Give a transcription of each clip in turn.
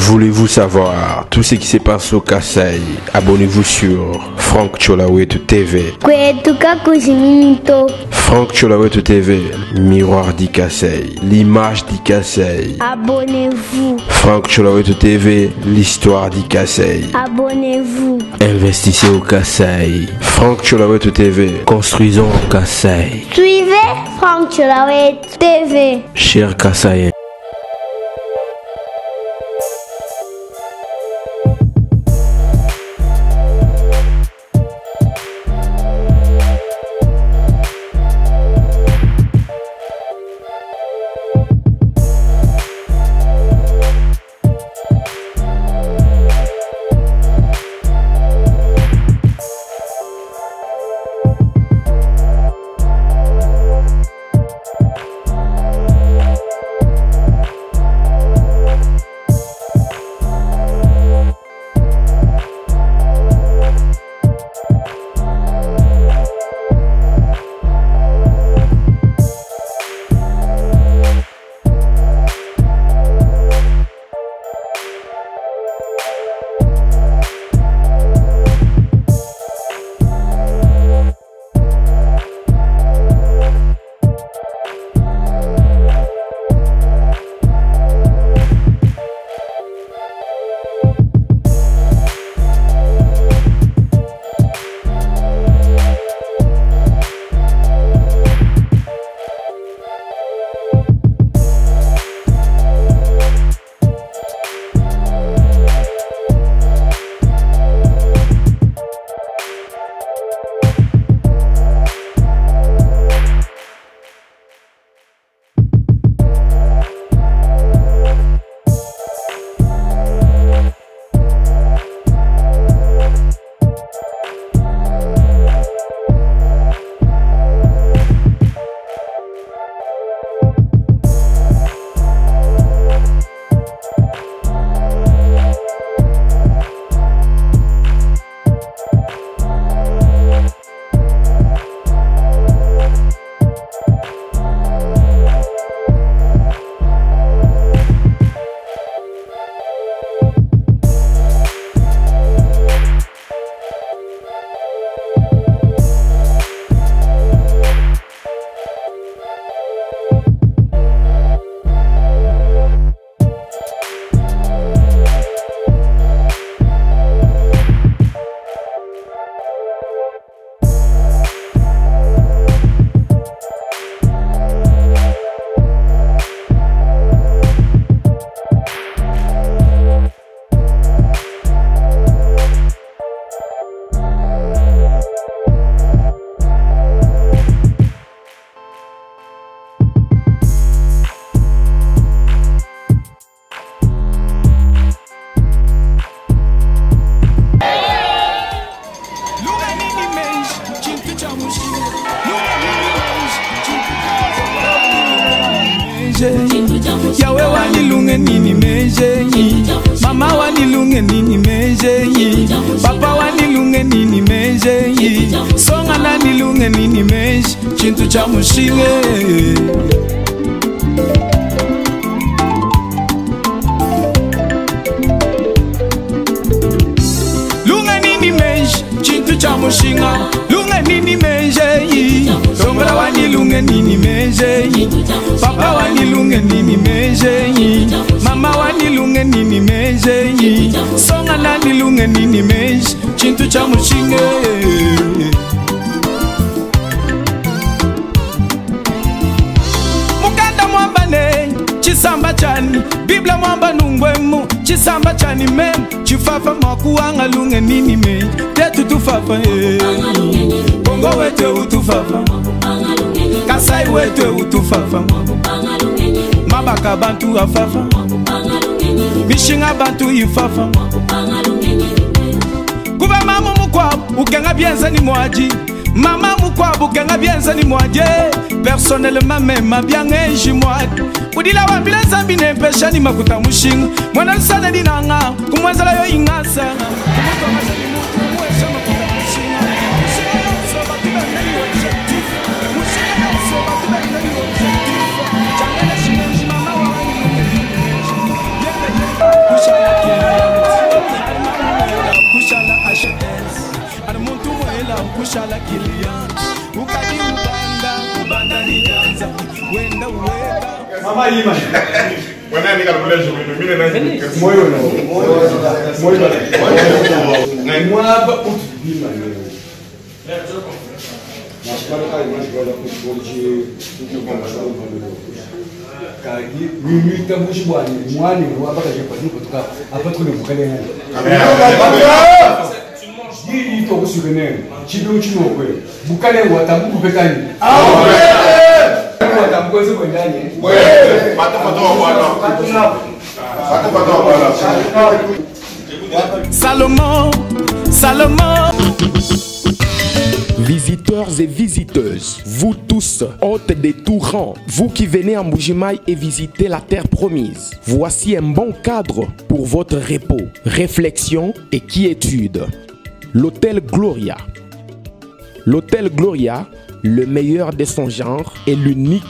Voulez-vous savoir tout ce qui se passe au Kasaï? Abonnez-vous sur Franck Tcholawetu TV. Franck Tcholawetu TV, miroir du Kasaï, l'image du Kasaï. Abonnez-vous. Franck Tcholawetu TV, l'histoire du Kasaï. Abonnez-vous. Investissez au Kasaï. Franck Tcholawetu TV, construisons au Kasaï. Suivez Franck Tcholawetu TV. Cher Kasaïen. Yawe wanilunge nini mejenyi, mama wanilunge nini mejenyi, papa wanilunge nini mejenyi, songa nanilunge nini meji, chintu cha mushinge. Lunge nini meji, chintu cha mushinga, lunge nini mejenyi, songa wanilunge nini mejenyi, papa wanilunge nini mejenyi, mama wanilunge nini mejenyi, songa nanilunge nini meji, chintu cha mushinge. Mukanda mwamba ne chisamba chani, Biblia mwamba nungwemu chisamba chani mem, chifafa mwakuanga lunge nini meji, tetu tufafa Bongo wete utufafa, Kasai wete utufafa, Mabaka bantu afafa, Mishinga bantu ifafa. Kuba mama mukwabu ukenga bienza ni mwaji, mama mukwabu ukenga bienza ni mwaje, personnellement même bien ngeji mwadi. Udila wambila zambi nempesha ni makuta mushinga, mwana nsana dinanga kumwenzala yo ingasa. Puxa Salomon, Salomon. Visiteurs et visiteuses, vous tous, hôtes des tout rangs, vous qui venez à Mbuji-Mayi et visitez la terre promise, voici un bon cadre pour votre repos, réflexion et quiétude. L'hôtel Gloria. L'hôtel Gloria, le meilleur de son genre et l'unique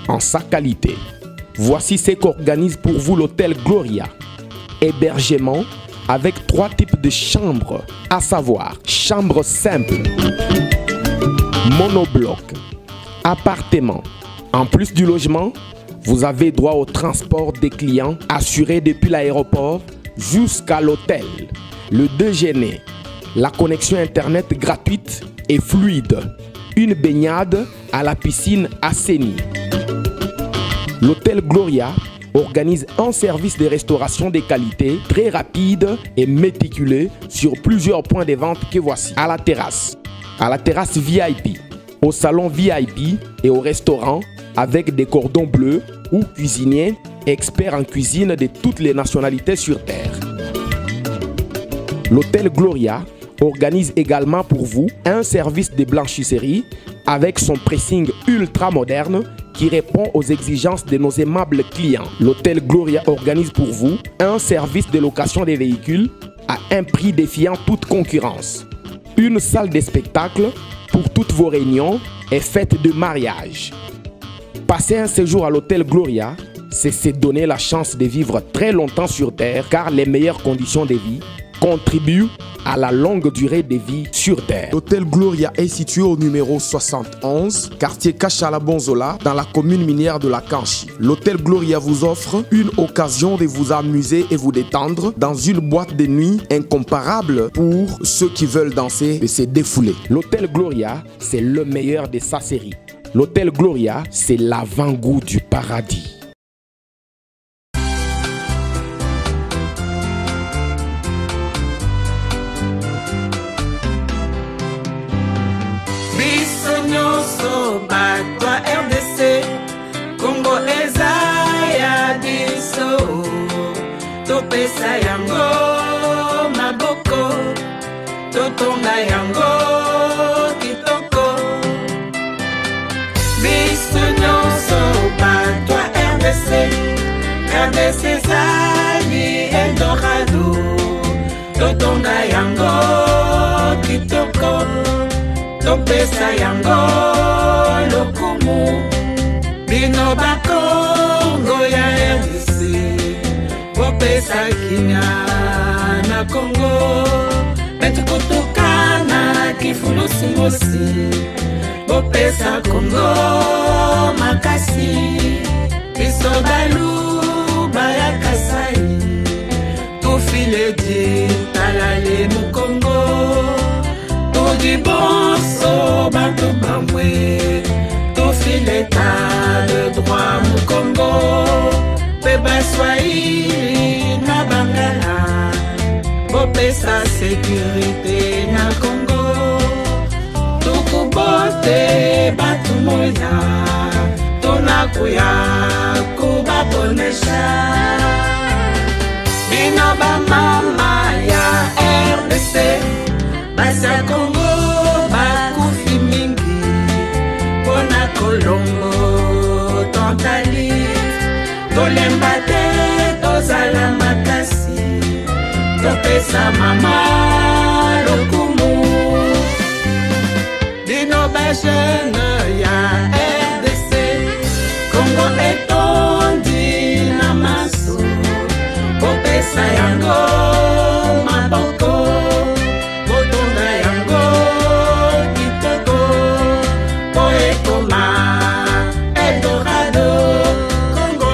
en sa qualité. Voici ce qu'organise pour vous l'hôtel Gloria. Hébergement avec 3 types de chambres, à savoir chambre simple, monobloc, appartement. En plus du logement, vous avez droit au transport des clients assuré depuis l'aéroport jusqu'à l'hôtel. Le déjeuner, la connexion internet gratuite et fluide, une baignade à la piscine assainie. L'hôtel Gloria organise un service de restauration de qualité très rapide et méticuleux sur plusieurs points de vente que voici. À la terrasse VIP, au salon VIP et au restaurant avec des cordons bleus ou cuisiniers experts en cuisine de toutes les nationalités sur terre. L'hôtel Gloria organise également pour vous un service de blanchisserie avec son pressing ultra moderne qui répond aux exigences de nos aimables clients. L'hôtel Gloria organise pour vous un service de location des véhicules à un prix défiant toute concurrence. Une salle de spectacle pour toutes vos réunions et fêtes de mariage. Passer un séjour à l'hôtel Gloria, c'est se donner la chance de vivre très longtemps sur terre car les meilleures conditions de vie contribuent à la longue durée de vie sur terre. L'hôtel Gloria est situé au numéro 71, quartier Kachala-Bonzola, dans la commune minière de la Kanchi. L'hôtel Gloria vous offre une occasion de vous amuser et vous détendre dans une boîte de nuit incomparable pour ceux qui veulent danser et se défouler. L'hôtel Gloria, c'est le meilleur de sa série. L'hôtel Gloria, c'est l'avant-goût du paradis. Batwa RDC Congo eza ya biso topesa yango maboko totonga yango kitoko biso nyonso batwa RDC zali Eldorado totonga yango kitoko topesa yango lokumu bino bakongo ya RDC bopesa kinya na Congo betukutukana kifulusi bopesa Congo makasi biso balu baya Kasai tufile di talale mu Congo di bonso bato bamwe to fileta le droit mu Congo pe baswahili na bangala bopesa sécurité na Congo tukubote batu moya tunakuya kubaponesha bino bamama ya RDC basa Congo bakufi mingi pona kolongo tontali tolemba te tozala makasi topesa mama lokumu dino bajene ya RDC Congo etondi na maso popesa yango maboko Eldorado, Congo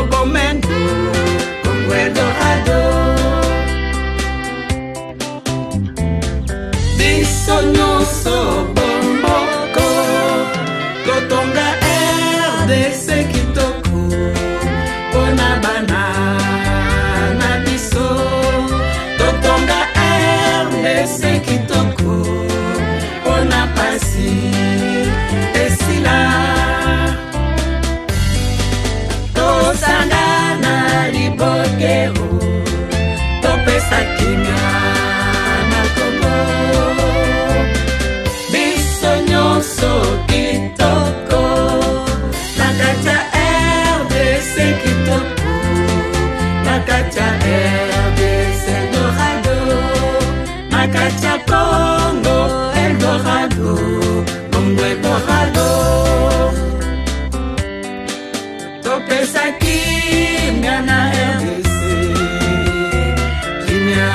kimia na Congo. Biso nyonso kitoko na kati ya RDC kitoko, na kati ya RDC Eldorado, na kati ya Congo Eldorado, Congo Eldorado. Topesa kimia na RDC, kimia,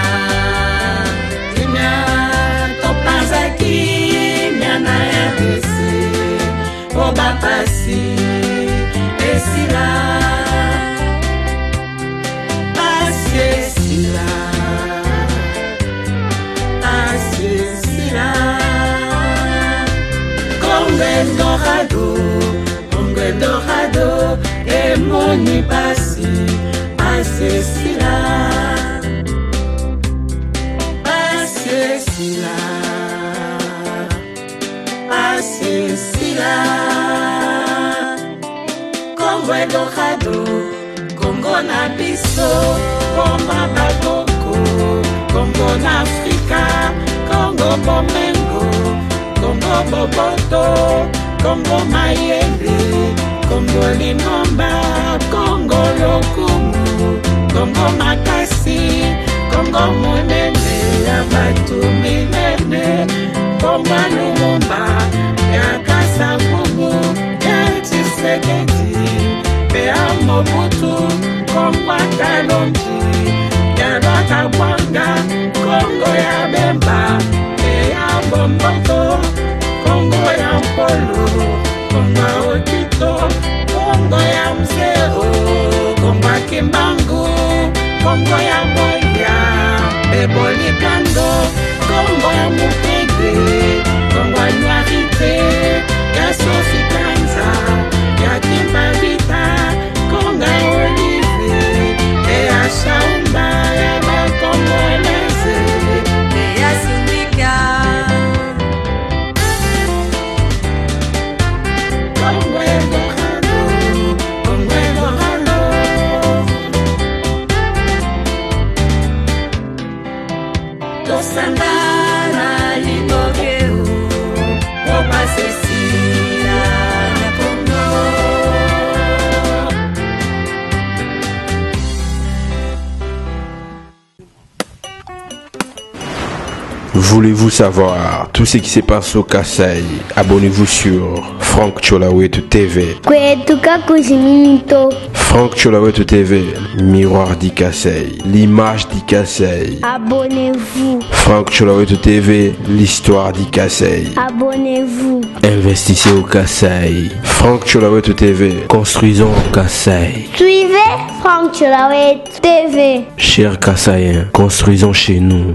kimia. Topasa kimia na RDC, oba pasi esila, pasi esila, pasi esila. Congo Eldorado, Congo Eldorado, emoni pasi, pasi esila, pasi esila, pasi esila. Congo Eldorado, Congo na biso, Congo baboko, Congo na Afrika, Congo bomengo, Congo boboto, Congo mayele, Congo linomba, Congo lokumu, Congo makasi, Congo monene ya batu minene, Congo lumumba ya Kasavubu, ya Tshisekedi, ya Mobutu, Congo Kalonji, ya Rwakabwanga, Congo ya Bemba, ya Bomboto, Congo ya Mpolo, Congo Otito, Congo ya Mzeo, Congo ya Kimbangu, Congo ya Boya, Beboli Kando, Congo ya Mupege, Congo ya Nuarite, ya Sophie Kanza, ya Kimbavita, Congo ya Olivier, ya Shaumba, ya Bakongolese, ya Sindika. Congo Eldorado, Congo Eldorado. Tosangana libokeo, opase sila na Congo. Voulez-vous savoir tout ce qui se passe au Kasaï? Abonnez-vous sur Franck Tcholawetu TV. Kwetuka kuziminto. Franck Tcholawetu TV, miroir du Kasaï, l'image du Kasaï. Abonnez-vous. Franck Tcholawetu TV, l'histoire du Kasaï. Abonnez-vous. Investissez au Kasaï. Franck Tcholawetu TV, construisons au Kasaï. Suivez Franck Tcholawetu TV. Chers Kasaïens, construisons chez nous.